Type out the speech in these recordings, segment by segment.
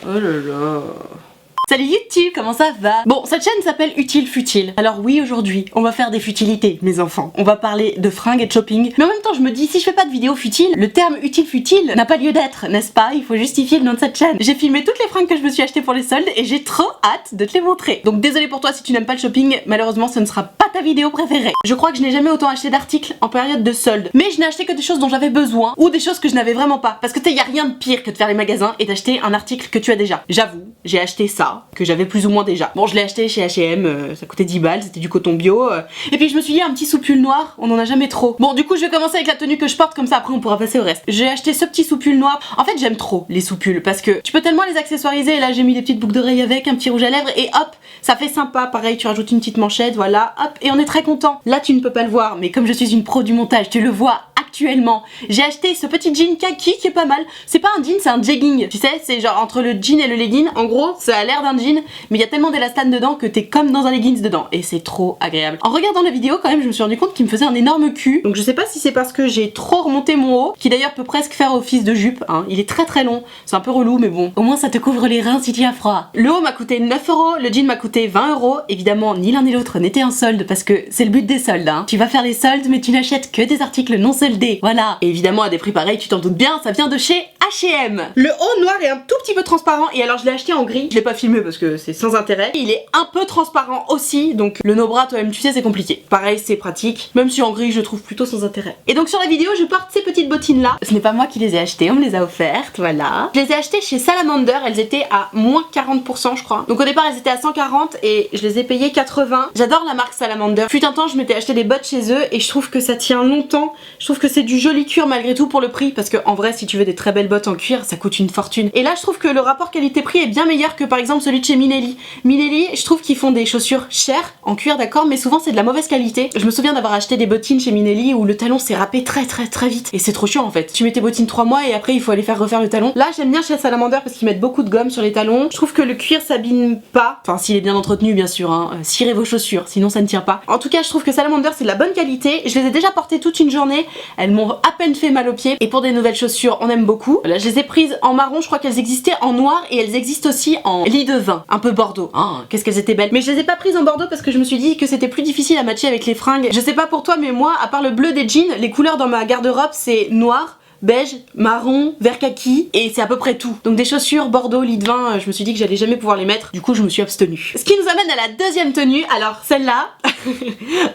Oh là là. Salut YouTube, comment ça va? Bon, cette chaîne s'appelle Utile Futile. Alors oui, aujourd'hui, on va faire des futilités, mes enfants. On va parler de fringues et de shopping. Mais en même temps, je me dis, si je fais pas de vidéo futile, le terme utile futile n'a pas lieu d'être, n'est-ce pas? Il faut justifier le nom de cette chaîne. J'ai filmé toutes les fringues que je me suis achetées pour les soldes et j'ai trop hâte de te les montrer. Donc désolé pour toi si tu n'aimes pas le shopping, malheureusement ce ne sera pas ta vidéo préférée. Je crois que je n'ai jamais autant acheté d'articles en période de solde. Mais je n'ai acheté que des choses dont j'avais besoin ou des choses que je n'avais vraiment pas. Parce que tu sais, y a rien de pire que de faire les magasins et d'acheter un article que tu as déjà. J'avoue, j'ai acheté ça, que j'avais plus ou moins déjà. Bon, je l'ai acheté chez H&M, ça coûtait 10 balles, c'était du coton bio. Et puis je me suis dit, un petit sous-pull noir, on en a jamais trop. Bon, du coup, je vais commencer avec la tenue que je porte, comme ça après on pourra passer au reste. J'ai acheté ce petit sous-pull noir. En fait, j'aime trop les sous-pulls parce que tu peux tellement les accessoiriser. Et là, j'ai mis des petites boucles d'oreilles avec, un petit rouge à lèvres et hop, ça fait sympa. Pareil, tu rajoutes une petite manchette, voilà, hop, et on est très content. Là, tu ne peux pas le voir, mais comme je suis une pro du montage, tu le vois actuellement. J'ai acheté ce petit jean kaki qui est pas mal. C'est pas un jean, c'est un jegging. Tu sais, c'est genre entre le jean et le legging. En gros, ça a l'air d'un jean, mais il y a tellement d'élastane dedans que t'es comme dans un leggings dedans. Et c'est trop agréable. En regardant la vidéo, quand même, je me suis rendu compte qu'il me faisait un énorme cul. Donc je sais pas si c'est parce que j'ai trop remonté mon haut, qui d'ailleurs peut presque faire office de jupe. Hein. Il est très très long. C'est un peu relou, mais bon. Au moins, ça te couvre les reins si tu as froid. Le haut m'a coûté 9 €, le jean m'a coûté 20 €. Évidemment, ni l'un ni l'autre n'était un solde parce que c'est le but des soldes. Hein. Tu vas faire les soldes, mais tu n'achètes que des articles non soldés. Voilà. Et évidemment, à des prix pareils, tu t'en doutes bien, ça vient de chez H&M. Le haut noir est un tout petit peu transparent et alors je l'ai acheté en gris. Je l'ai pas filmé parce que c'est sans intérêt. Il est un peu transparent aussi, donc le no-bras, toi-même tu sais, c'est compliqué. Pareil, c'est pratique, même si en gris je le trouve plutôt sans intérêt. Et donc sur la vidéo, je porte ces petites bottines là. Ce n'est pas moi qui les ai achetées, on me les a offertes, voilà. Je les ai achetées chez Salamander, elles étaient à moins 40% je crois. Donc au départ elles étaient à 140 et je les ai payées 80. J'adore la marque Salamander. Fut un temps, je m'étais acheté des bottes chez eux et je trouve que ça tient longtemps. Je trouve que c'est du joli cuir malgré tout pour le prix, parce que en vrai si tu veux des très belles bottes en cuir ça coûte une fortune. Et là je trouve que le rapport qualité-prix est bien meilleur que par exemple celui de chez Minelli. Minelli, je trouve qu'ils font des chaussures chères en cuir, d'accord, mais souvent c'est de la mauvaise qualité. Je me souviens d'avoir acheté des bottines chez Minelli où le talon s'est râpé très vite et c'est trop chiant en fait. Tu mets tes bottines 3 mois et après il faut aller faire refaire le talon. Là j'aime bien chez Salamander parce qu'ils mettent beaucoup de gomme sur les talons. Je trouve que le cuir s'abîme pas, enfin s'il est bien entretenu bien sûr, hein. Cirez vos chaussures sinon ça ne tient pas. En tout cas je trouve que Salamander c'est de la bonne qualité. Je les ai déjà portées toute une journée, elles m'ont à peine fait mal aux pieds. Et pour des nouvelles chaussures on aime beaucoup. Là je les ai prises en marron, je crois qu'elles existaient en noir et elles existent aussi en lit de vin, un peu bordeaux. Oh, qu'est-ce qu'elles étaient belles. Mais je les ai pas prises en bordeaux parce que je me suis dit que c'était plus difficile à matcher avec les fringues. Je sais pas pour toi mais moi à part le bleu des jeans, les couleurs dans ma garde-robe c'est noir, beige, marron, vert kaki et c'est à peu près tout. Donc des chaussures bordeaux, lit de vin, je me suis dit que j'allais jamais pouvoir les mettre, du coup je me suis abstenue. Ce qui nous amène à la deuxième tenue, alors celle-là,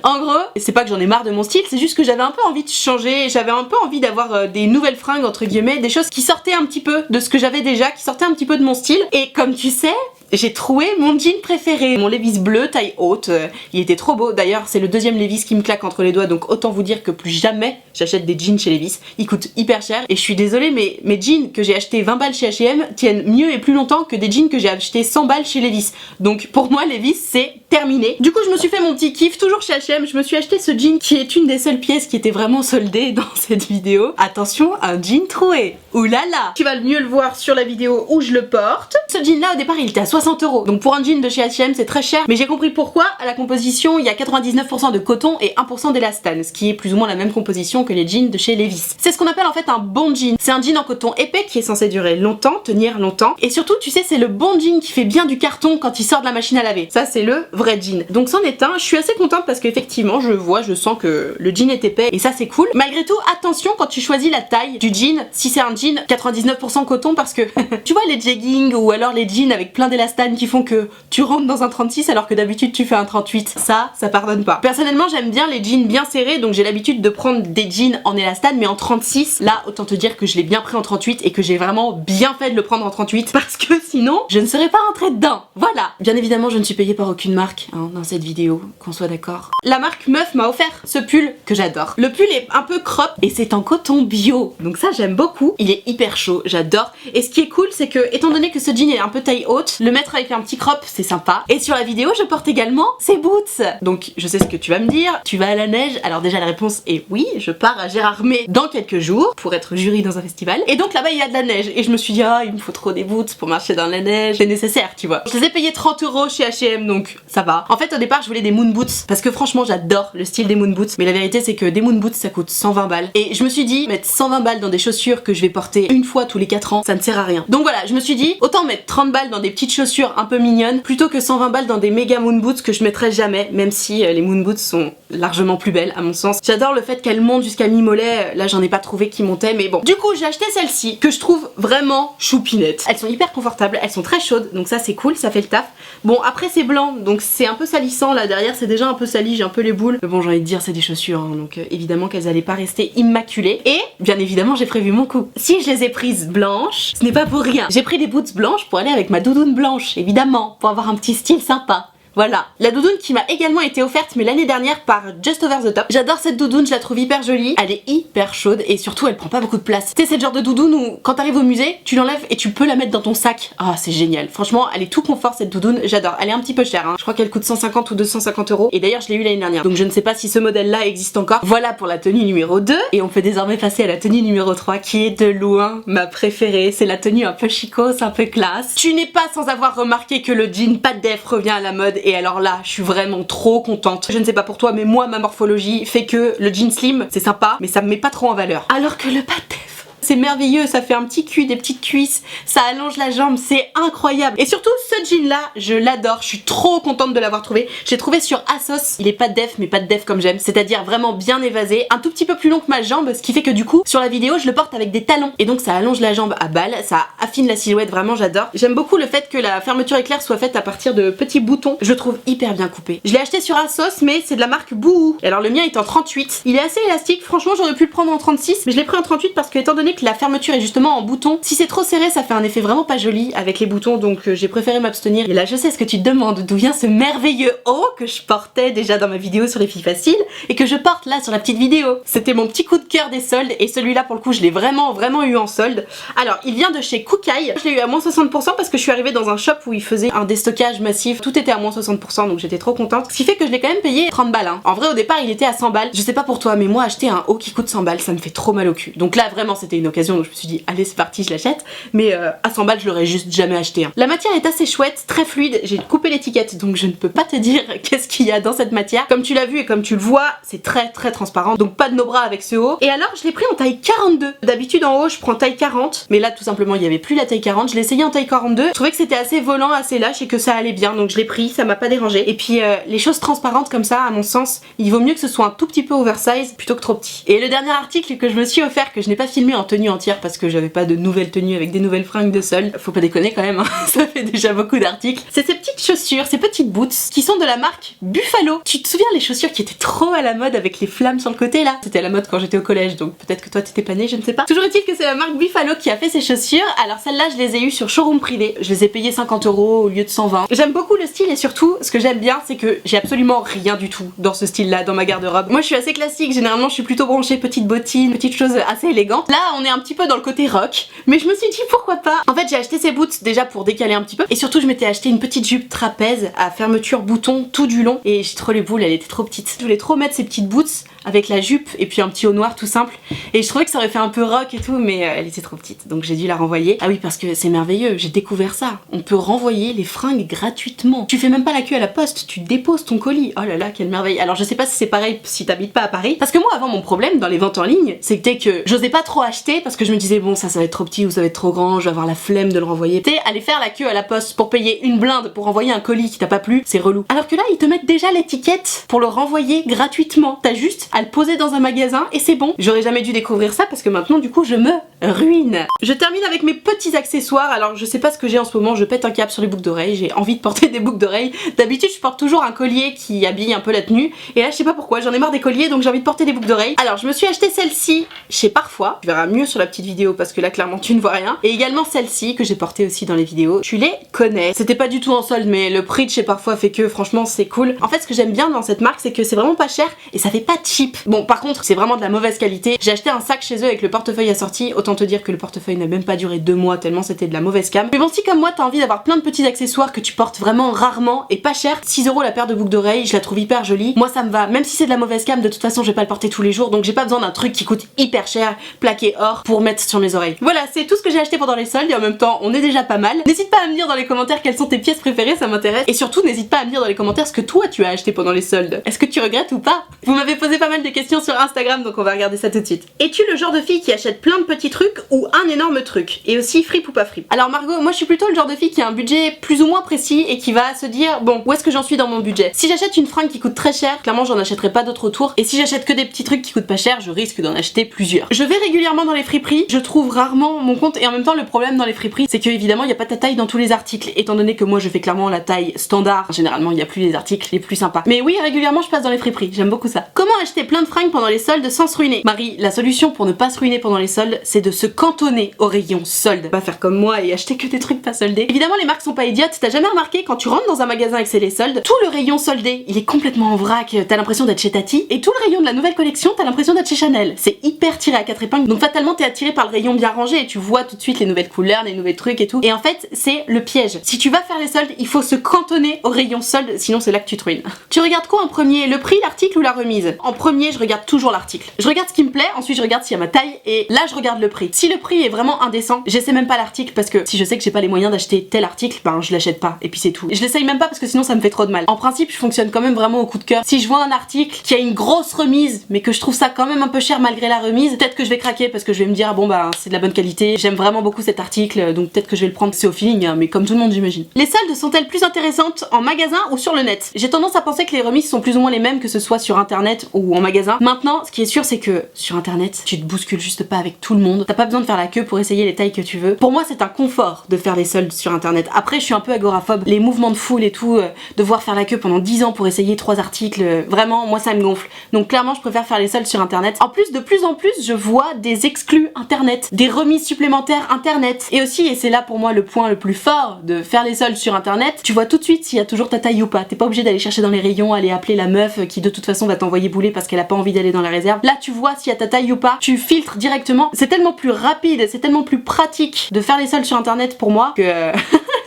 en gros, c'est pas que j'en ai marre de mon style, c'est juste que j'avais un peu envie de changer, j'avais un peu envie d'avoir des nouvelles fringues entre guillemets, des choses qui sortaient un petit peu de ce que j'avais déjà, qui sortaient un petit peu de mon style. Et comme tu sais, j'ai trouvé mon jean préféré, mon Levi's bleu taille haute, il était trop beau. D'ailleurs c'est le deuxième Levi's qui me claque entre les doigts, donc autant vous dire que plus jamais j'achète des jeans chez Levi's. Ils coûtent hyper cher et je suis désolée mais mes jeans que j'ai acheté 20 balles chez H&M tiennent mieux et plus longtemps que des jeans que j'ai acheté 100 balles chez Levi's. Donc pour moi Levi's c'est terminé. Du coup je me suis fait mon petit kiff, toujours chez H&M, je me suis acheté ce jean qui est une des seules pièces qui était vraiment soldée dans cette vidéo. Attention, un jean troué. Oulala. Tu vas mieux le voir sur la vidéo où je le porte. Ce jean là au départ il était à 60 €. Donc pour un jean de chez H&M c'est très cher, mais j'ai compris pourquoi. À la composition il y a 99% de coton et 1% d'élastane, ce qui est plus ou moins la même composition que les jeans de chez Levi's. C'est ce qu'on appelle en fait un bon jean. C'est un jean en coton épais qui est censé durer longtemps, tenir longtemps, et surtout tu sais c'est le bon jean qui fait bien du carton quand il sort de la machine à laver. Ça c'est le vrai jean. Donc c'en est un, je suis assez contente parce qu'effectivement je sens que le jean est épais et ça c'est cool. Malgré tout attention quand tu choisis la taille du jean, si c'est un jean 99% coton, parce que tu vois les jeggings ou alors les jeans avec plein d'élastane qui font que tu rentres dans un 36 alors que d'habitude tu fais un 38, ça pardonne pas. Personnellement j'aime bien les jeans bien serrés, donc j'ai l'habitude de prendre des jeans en élastane mais en 36. Là autant te dire que je l'ai bien pris en 38 et que j'ai vraiment bien fait de le prendre en 38 parce que sinon je ne serais pas rentrée dedans. Voilà. Bien évidemment je ne suis payée par aucune marque hein, dans cette vidéo, qu'on soit d'accord. La marque Meuf m'a offert ce pull que j'adore. Le pull est un peu crop et c'est en coton bio, donc ça j'aime beaucoup. Il est hyper chaud, j'adore. Et ce qui est cool c'est que étant donné que ce jean est un peu taille haute, le mettre avec un petit crop c'est sympa. Et sur la vidéo je porte également ces boots. Donc je sais ce que tu vas me dire, tu vas à la neige. Alors déjà la réponse est oui, je pars à Gérardmer dans quelques jours pour être jury dans un festival. Et donc là-bas il y a de la neige et je me suis dit ah il me faut trop des boots pour marcher dans la neige, c'est nécessaire tu vois. Je les ai payés 30 € chez H&M donc ça va. En fait au départ je voulais des moon boots parce que franchement j'adore le style des moon boots, mais la vérité c'est que des moon boots ça coûte 120 balles et je me suis dit mettre 120 balles dans des chaussures que je vais porter une fois tous les 4 ans, ça ne sert à rien. Donc voilà, je me suis dit autant mettre 30 balles dans des petites chaussures un peu mignonnes plutôt que 120 balles dans des méga moon boots que je mettrai jamais, même si les moon boots sont largement plus belles à mon sens. J'adore le fait qu'elles montent jusqu'à mi-mollet, là j'en ai pas trouvé qui montaient, mais bon. Du coup j'ai acheté celle-ci que je trouve vraiment choupinette. Elles sont hyper confortables, elles sont très chaudes, donc ça c'est cool, ça fait le taf. Bon après c'est blanc, donc c'est un peu salissant là derrière, c'est déjà un peu sali, j'ai un peu les boules. Mais bon j'ai envie de dire c'est des chaussures, hein, donc évidemment qu'elles allaient pas rester immaculées. Et bien évidemment j'ai prévu mon coup. Si je les ai prises blanches, ce n'est pas pour rien. J'ai pris des boots blanches pour aller avec ma doudoune blanche, évidemment, pour avoir un petit style sympa. Voilà, la doudoune qui m'a également été offerte mais l'année dernière par Just Over The Top. J'adore cette doudoune, je la trouve hyper jolie, elle est hyper chaude et surtout elle prend pas beaucoup de place. Tu sais, c'est le genre de doudoune où quand t'arrives au musée, tu l'enlèves et tu peux la mettre dans ton sac. Ah c'est génial, franchement elle est tout confort cette doudoune, j'adore. Elle est un petit peu chère, hein. Je crois qu'elle coûte 150 ou 250 euros et d'ailleurs je l'ai eu l'année dernière. Donc je ne sais pas si ce modèle là existe encore. Voilà pour la tenue numéro 2 et on peut désormais passer à la tenue numéro 3 qui est de loin ma préférée. C'est la tenue un peu chicose, un peu classe. Tu n'es pas sans avoir remarqué que le jean pas de def revient à la mode et alors là je suis vraiment trop contente. Je ne sais pas pour toi mais moi ma morphologie fait que le jean slim c'est sympa mais ça me met pas trop en valeur. Alors que le pas de def c'est merveilleux, ça fait un petit cul, des petites cuisses, ça allonge la jambe, c'est incroyable. Et surtout ce jean là, je l'adore, je suis trop contente de l'avoir trouvé. J'ai trouvé sur ASOS, il est pas de def mais pas de def comme j'aime, c'est-à-dire vraiment bien évasé, un tout petit peu plus long que ma jambe, ce qui fait que du coup sur la vidéo je le porte avec des talons et donc ça allonge la jambe à balle, ça affine la silhouette, vraiment j'adore. J'aime beaucoup le fait que la fermeture éclair soit faite à partir de petits boutons, je le trouve hyper bien coupé. Je l'ai acheté sur ASOS mais c'est de la marque Boohoo. Et alors le mien est en 38, il est assez élastique, franchement j'aurais pu le prendre en 36 mais je l'ai pris en 38 parce que étant donné que la fermeture est justement en bouton, si c'est trop serré ça fait un effet vraiment pas joli avec les boutons, donc j'ai préféré m'abstenir. Et là je sais ce que tu te demandes, d'où vient ce merveilleux haut que je portais déjà dans ma vidéo sur les filles faciles et que je porte là sur la petite vidéo. C'était mon petit coup de cœur des soldes et celui-là pour le coup je l'ai vraiment eu en solde. Alors il vient de chez Kookai, je l'ai eu à moins 60% parce que je suis arrivée dans un shop où il faisait un déstockage massif, tout était à moins 60% donc j'étais trop contente, ce qui fait que je l'ai quand même payé 30 balles hein. En vrai au départ il était à 100 balles, je sais pas pour toi mais moi acheter un haut qui coûte 100 balles ça me fait trop mal au cul. Donc là vraiment c'était une occasion donc je me suis dit allez c'est parti je l'achète, mais à 100 balles je l'aurais juste jamais acheté hein. La matière est assez chouette, très fluide, j'ai coupé l'étiquette donc je ne peux pas te dire qu'est-ce qu'il y a dans cette matière. Comme tu l'as vu et comme tu le vois c'est très transparent, donc pas de nos bras avec ce haut. Et alors je l'ai pris en taille 42, d'habitude en haut je prends taille 40 mais là tout simplement il y avait plus la taille 40, je l'ai essayé en taille 42, je trouvais que c'était assez volant, assez lâche et que ça allait bien donc je l'ai pris, ça m'a pas dérangé. Et puis les choses transparentes comme ça à mon sens il vaut mieux que ce soit un tout petit peu oversize plutôt que trop petit. Et le dernier article que je me suis offert, que je n'ai pas filmé en tenue entière parce que j'avais pas de nouvelles tenues avec des nouvelles fringues de solde, faut pas déconner quand même hein. Ça fait déjà beaucoup d'articles, c'est ces petites chaussures, ces petites boots qui sont de la marque Buffalo. Tu te souviens les chaussures qui étaient trop à la mode avec les flammes sur le côté là? C'était à la mode quand j'étais au collège donc peut-être que toi t'étais pas née, je ne sais pas. Toujours est-il que c'est la marque Buffalo qui a fait ces chaussures. Alors celles-là je les ai eues sur showroom privé, je les ai payées 50 euros au lieu de 120. J'aime beaucoup le style et surtout ce que j'aime bien c'est que j'ai absolument rien du tout dans ce style là dans ma garde-robe. Moi je suis assez classique, généralement je suis plutôt branchée petites bottines, petites choses assez élégantes. Là on est un petit peu dans le côté rock mais je me suis dit pourquoi pas. En fait j'ai acheté ces boots déjà pour décaler un petit peu et surtout je m'étais acheté une petite jupe trapèze à fermeture bouton tout du long et j'ai trop les boules, elle était trop petite. Je voulais trop mettre ces petites boots avec la jupe et puis un petit haut noir tout simple et je trouvais que ça aurait fait un peu rock et tout mais elle était trop petite donc j'ai dû la renvoyer. Ah oui parce que c'est merveilleux, j'ai découvert ça, on peut renvoyer les fringues gratuitement, tu fais même pas la queue à la poste, tu déposes ton colis. Oh là là quelle merveille. Alors je sais pas si c'est pareil si t'habites pas à Paris parce que moi avant mon problème dans les ventes en ligne c'était que j'osais pas trop acheter parce que je me disais bon ça va être trop petit ou ça va être trop grand, je vais avoir la flemme de le renvoyer. Tu sais aller faire la queue à la poste pour payer une blinde pour renvoyer un colis qui t'a pas plu, c'est relou. Alors que là ils te mettent déjà l'étiquette pour le renvoyer gratuitement, t'as juste à le poser dans un magasin et c'est bon. J'aurais jamais dû découvrir ça parce que maintenant du coup je me ruine. Je termine avec mes petits accessoires. Alors je sais pas ce que j'ai en ce moment, je pète un câble sur les boucles d'oreilles, j'ai envie de porter des boucles d'oreilles. D'habitude je porte toujours un collier qui habille un peu la tenue et là je sais pas pourquoi, j'en ai marre des colliers donc j'ai envie de porter des boucles d'oreilles. Alors je me suis acheté celle-ci chez Parfois, tu verras mieux sur la petite vidéo parce que là clairement tu ne vois rien, et également celle-ci que j'ai portée aussi dans les vidéos, tu les connais. C'était pas du tout en solde mais le prix de chez Parfois fait que franchement c'est cool. En fait ce que j'aime bien dans cette marque c'est que c'est vraiment pas cher et ça fait pas cheap. type. Bon, par contre, c'est vraiment de la mauvaise qualité. J'ai acheté un sac chez eux avec le portefeuille assorti. Autant te dire que le portefeuille n'a même pas duré 2 mois tellement c'était de la mauvaise cam. Mais bon, si comme moi t'as envie d'avoir plein de petits accessoires que tu portes vraiment rarement et pas cher, 6 € la paire de boucles d'oreilles, je la trouve hyper jolie. Moi ça me va, même si c'est de la mauvaise cam, de toute façon je vais pas le porter tous les jours, donc j'ai pas besoin d'un truc qui coûte hyper cher, plaqué or, pour mettre sur mes oreilles. Voilà, c'est tout ce que j'ai acheté pendant les soldes et en même temps on est déjà pas mal. N'hésite pas à me dire dans les commentaires quelles sont tes pièces préférées, ça m'intéresse. Et surtout n'hésite pas à me dire dans les commentaires ce que toi tu as acheté pendant les soldes. Est-ce que tu regrettes ou pas? Vous m'avez posé pas mal de questions sur Instagram, donc on va regarder ça tout de suite. Es-tu le genre de fille qui achète plein de petits trucs ou un énorme truc? Et aussi fripe ou pas fripe? Alors Margot, moi je suis plutôt le genre de fille qui a un budget plus ou moins précis et qui va se dire bon, où est-ce que j'en suis dans mon budget? Si j'achète une fringue qui coûte très cher, clairement j'en achèterai pas d'autres autour, et si j'achète que des petits trucs qui coûtent pas cher, je risque d'en acheter plusieurs. Je vais régulièrement dans les friperies, je trouve rarement mon compte, et en même temps le problème dans les friperies c'est que évidemment il y a pas ta taille dans tous les articles, étant donné que moi je fais clairement la taille standard, généralement il y a plus les articles les plus sympas. Mais oui, régulièrement je passe dans les friperies, j'aime beaucoup ça. Comment acheter plein de fringues pendant les soldes sans se ruiner? Marie, la solution pour ne pas se ruiner pendant les soldes, c'est de se cantonner au rayon soldes. Pas faire comme moi et acheter que des trucs pas soldés. Évidemment les marques sont pas idiotes, t'as jamais remarqué quand tu rentres dans un magasin et que c'est les soldes, tout le rayon soldé il est complètement en vrac, t'as l'impression d'être chez Tati, et tout le rayon de la nouvelle collection t'as l'impression d'être chez Chanel. C'est hyper tiré à 4 épingles, donc fatalement t'es attiré par le rayon bien rangé et tu vois tout de suite les nouvelles couleurs, les nouveaux trucs et tout. Et en fait c'est le piège. Si tu vas faire les soldes, il faut se cantonner au rayon soldes, sinon c'est là que tu te ruines. Tu regardes quoi en premier? Le prix, l'article ou la remise? En premier je regarde toujours l'article. Je regarde ce qui me plaît, ensuite je regarde s'il y a ma taille et là je regarde le prix. Si le prix est vraiment indécent, j'essaie même pas l'article parce que si je sais que j'ai pas les moyens d'acheter tel article, ben je l'achète pas et puis c'est tout. Je l'essaye même pas parce que sinon ça me fait trop de mal. En principe je fonctionne quand même vraiment au coup de cœur. Si je vois un article qui a une grosse remise mais que je trouve ça quand même un peu cher malgré la remise, peut-être que je vais craquer parce que je vais me dire bon bah c'est de la bonne qualité, j'aime vraiment beaucoup cet article donc peut-être que je vais le prendre. C'est au feeling hein, mais comme tout le monde j'imagine. Les soldes sont-elles plus intéressantes en magasin ou sur le net? J'ai tendance à penser que les remises sont plus ou moins les mêmes que ce soit sur internet ou en magasin. Maintenant ce qui est sûr c'est que sur internet tu te bouscules juste pas avec tout le monde, t'as pas besoin de faire la queue pour essayer les tailles que tu veux. Pour moi c'est un confort de faire des soldes sur internet. Après je suis un peu agoraphobe, les mouvements de foule et tout, devoir faire la queue pendant 10 ans pour essayer 3 articles, vraiment moi ça me gonfle. Donc clairement je préfère faire les soldes sur internet. En plus de plus en plus je vois des exclus internet, des remises supplémentaires internet. Et aussi, et c'est là pour moi le point le plus fort de faire les soldes sur internet, tu vois tout de suite s'il y a toujours ta taille ou pas. T'es pas obligé d'aller chercher dans les rayons, aller appeler la meuf qui de toute façon va t'envoyer bouler parce qu'elle a pas envie d'aller dans la réserve. Là tu vois s'il y a ta taille ou pas, tu filtres directement. C'est tellement plus rapide, c'est tellement plus pratique de faire les soldes sur internet pour moi que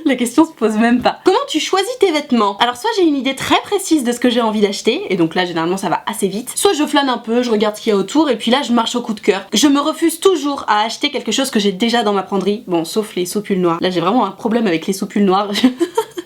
la question se pose même pas. Comment tu choisis tes vêtements? Alors soit j'ai une idée très précise de ce que j'ai envie d'acheter, et donc là généralement ça va assez vite, soit je flâne un peu, je regarde ce qu'il y a autour, et puis là je marche au coup de cœur. Je me refuse toujours à acheter quelque chose que j'ai déjà dans ma penderie, bon sauf les soupules noires. Là j'ai vraiment un problème avec les soupules noires.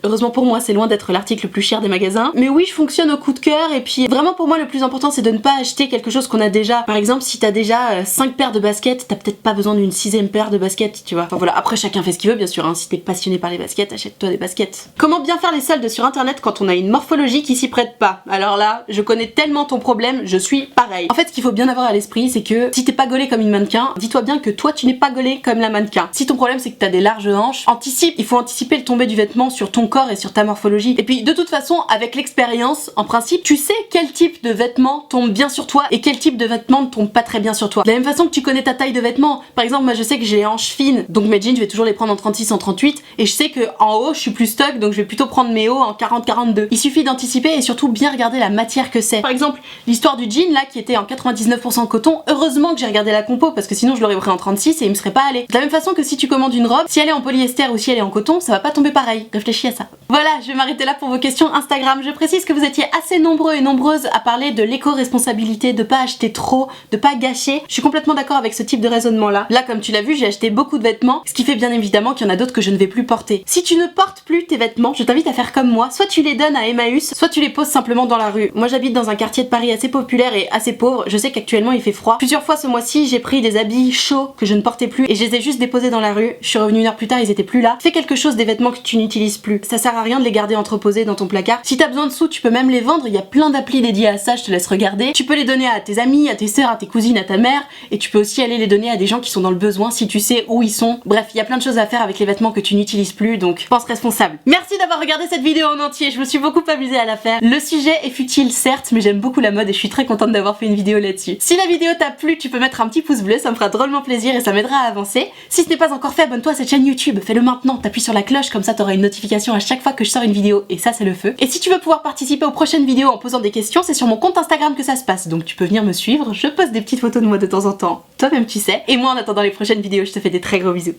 Heureusement pour moi, c'est loin d'être l'article le plus cher des magasins. Mais oui, je fonctionne au coup de cœur et puis vraiment pour moi le plus important c'est de ne pas acheter quelque chose qu'on a déjà. Par exemple, si t'as déjà 5 paires de baskets, t'as peut-être pas besoin d'une 6ème paire de baskets, tu vois. Enfin voilà, après chacun fait ce qu'il veut bien sûr, hein. Si t'es passionné par les baskets, achète-toi des baskets. Comment bien faire les soldes sur internet quand on a une morphologie qui s'y prête pas? Alors là, je connais tellement ton problème, je suis pareil. En fait, ce qu'il faut bien avoir à l'esprit, c'est que si t'es pas gaulé comme une mannequin, dis-toi bien que toi tu n'es pas gaulé comme la mannequin. Si ton problème c'est que t'as des larges hanches, anticipe, il faut anticiper le tombé du vêtement sur ton corps et sur ta morphologie. Et puis de toute façon, avec l'expérience, en principe, tu sais quel type de vêtements tombe bien sur toi et quel type de vêtements ne tombe pas très bien sur toi. De la même façon que tu connais ta taille de vêtements. Par exemple, moi je sais que j'ai les hanches fines, donc mes jeans je vais toujours les prendre en 36, en 38, et je sais que en haut je suis plus stock, donc je vais plutôt prendre mes hauts en 40, 42. Il suffit d'anticiper et surtout bien regarder la matière que c'est. Par exemple, l'histoire du jean là qui était en 99% coton, heureusement que j'ai regardé la compo parce que sinon je l'aurais pris en 36 et il me serait pas allé. De la même façon que si tu commandes une robe, si elle est en polyester ou si elle est en coton, ça va pas tomber pareil. Réfléchis à ça. Voilà, je vais m'arrêter là pour vos questions Instagram. Je précise que vous étiez assez nombreux et nombreuses à parler de l'éco-responsabilité, de pas acheter trop, de pas gâcher. Je suis complètement d'accord avec ce type de raisonnement là. Là, comme tu l'as vu, j'ai acheté beaucoup de vêtements, ce qui fait bien évidemment qu'il y en a d'autres que je ne vais plus porter. Si tu ne portes plus tes vêtements, je t'invite à faire comme moi. Soit tu les donnes à Emmaüs, soit tu les poses simplement dans la rue. Moi j'habite dans un quartier de Paris assez populaire et assez pauvre. Je sais qu'actuellement il fait froid. Plusieurs fois ce mois-ci, j'ai pris des habits chauds que je ne portais plus et je les ai juste déposés dans la rue. Je suis revenue 1 heure plus tard, ils étaient plus là. Fais quelque chose des vêtements que tu n'utilises plus. Ça sert à rien de les garder entreposés dans ton placard. Si t'as besoin de sous, tu peux même les vendre. Il y a plein d'applis dédiées à ça, je te laisse regarder. Tu peux les donner à tes amis, à tes sœurs, à tes cousines, à ta mère, et tu peux aussi aller les donner à des gens qui sont dans le besoin si tu sais où ils sont. Bref, il y a plein de choses à faire avec les vêtements que tu n'utilises plus, donc pense responsable. Merci d'avoir regardé cette vidéo en entier, je me suis beaucoup amusée à la faire. Le sujet est futile certes, mais j'aime beaucoup la mode et je suis très contente d'avoir fait une vidéo là-dessus. Si la vidéo t'a plu, tu peux mettre un petit pouce bleu, ça me fera drôlement plaisir et ça m'aidera à avancer. Si ce n'est pas encore fait, abonne-toi à cette chaîne YouTube, fais-le maintenant, t'appuies sur la cloche, comme ça t'auras une notification à chaque fois que je sors une vidéo et ça c'est le feu. Et si tu veux pouvoir participer aux prochaines vidéos en posant des questions, c'est sur mon compte Instagram que ça se passe, donc tu peux venir me suivre, je poste des petites photos de moi de temps en temps, toi-même tu sais. Et moi en attendant les prochaines vidéos, je te fais des très gros bisous.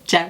Ciao.